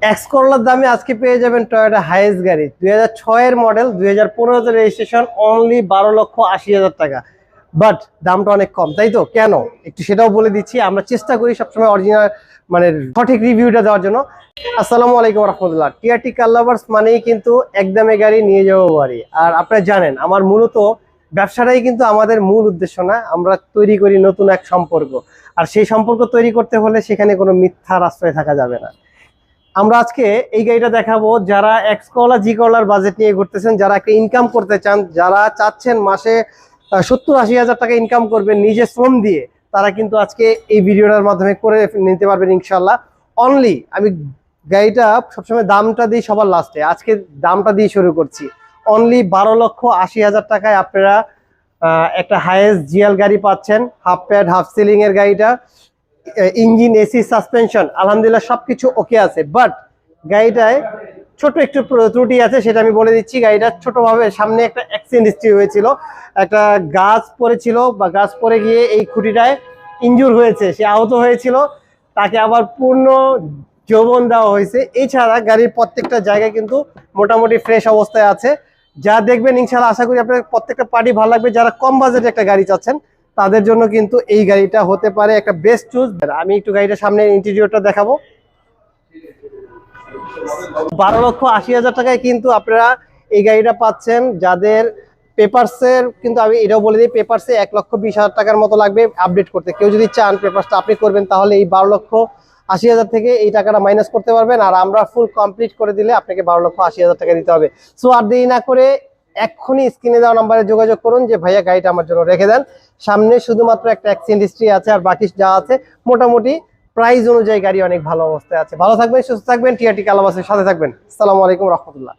X করলার দামে আজকে পেয়ে যাবেন টয়োটা হাইয়েস্ট গাড়ি 2006 এর মডেল 2015 তে রেজিস্ট্রেশন অনলি 12,80,000 টাকা। বাট দামটা অনেক কম, তাই তো? কেন একটু সেটাও বলে দিচ্ছি। আমরা চেষ্টা করি সবসময় অরিজিনাল মানে সঠিক রিভিউটা দেওয়ার জন্য। আসসালামু আলাইকুম রহমতুল্লাহ। টিআরটি কার লাভার্স মানেই কিন্তু একদমে গাড়ি নিয়ে যাবো বাড়ি। আর আপনারা জানেন আমার মূলত ব্যবসাটাই কিন্তু আমাদের মূল উদ্দেশ্য না, আমরা তৈরি করি নতুন এক সম্পর্ক। আর সেই সম্পর্ক তৈরি করতে হলে সেখানে কোনো মিথ্যার আশ্রয় থাকা যাবে না। আমরা আজকে এই গাড়িটা দেখাবো যারা এক্স করলা জি করলার বাজেট নিয়ে ঘুরতেছেন, যারা একটা ইনকাম করতে চান, যারা চাচ্ছেন মাসে 70-80 হাজার টাকা ইনকাম করবেন নিজে শ্রম দিয়ে, তারা কিন্তু আজকে এই ভিডিওটার মাধ্যমে করে নিতে পারবেন ইনশাল্লাহ। অনলি আমি গাড়িটা সবসময় দামটা দিই সবার লাস্টে, আজকে দামটা দিয়ে শুরু করছি। অনলি 12,80,000 টাকায় আপনারা একটা হাইয়েস্ট জিএল গাড়ি পাচ্ছেন। হাফ প্যাড হাফ সিলিং এর গাড়িটা, ইঞ্জিন এসি সাসপেনশন আলহামদুলিল্লাহ সবকিছু ওকে আছে। বাট গাড়িটায় ছোট একটু ত্রুটি আছে, সেটা আমি বলে দিচ্ছি। গাড়িটা ছোটভাবে সামনে একটা অ্যাক্সিডেন্ট হিস্ট্রি হয়েছিল, একটা গাছ পড়েছিল বা গাছ পড়ে গিয়ে এই খুঁটিটায় ইনজুর হয়েছে, সে আহত হয়েছিল, তাকে আবার পূর্ণ যৌবন দেওয়া হয়েছে। এছাড়া গাড়ির প্রত্যেকটা জায়গায় কিন্তু মোটামুটি ফ্রেশ অবস্থায় আছে। যা দেখবেন ইনশাআল্লাহ আশা করি আপনার প্রত্যেকটা পার্টি ভালো লাগবে। যারা কম বাজেটে একটা গাড়ি চাচ্ছেন তাদের জন্য কিন্তু এই গাড়িটা হতে পারে একটা বেস্ট চুজ। আমি একটু গাড়িটা সামনে ইন্টেরিয়রটা দেখাবো। 12,80,000 টাকায় কিন্তু আপনারা এই গাড়িটা পাচ্ছেন। যাদের পেপারসের কিন্তু আমি এটাও বলে দিই, পেপারসে 1,20,000 টাকার মতো লাগবে আপডেট করতে। কেউ যদি চান পেপারসটা আপডেট করবেন তাহলে এই 12,80,000 থেকে এই টাকাটা মাইনাস করতে পারবেন। আর আমরা ফুল কমপ্লিট করে দিলে আপনাকে 12,80,000 টাকা দিতে হবে। সো আর দেরি না করে এক্ষুনি স্ক্রিনে দেওয়া নাম্বারে যোগাযোগ করুন যে ভাইয়া গাড়িটা আমার জন্য রেখে দেন। সামনে শুধুমাত্র একটা অ্যাক্সিডেন্ট হিস্ট্রি আছে, আর বাকি যা আছে মোটামুটি প্রাইস অনুযায়ী গাড়ি অনেক ভালো অবস্থায় আছে। ভালো থাকবেন, সুস্থ থাকবেন, টিআরটি কার লাভার্সের সাথে থাকবেন। আসসালামু আলাইকুম রহমতুল্লাহ।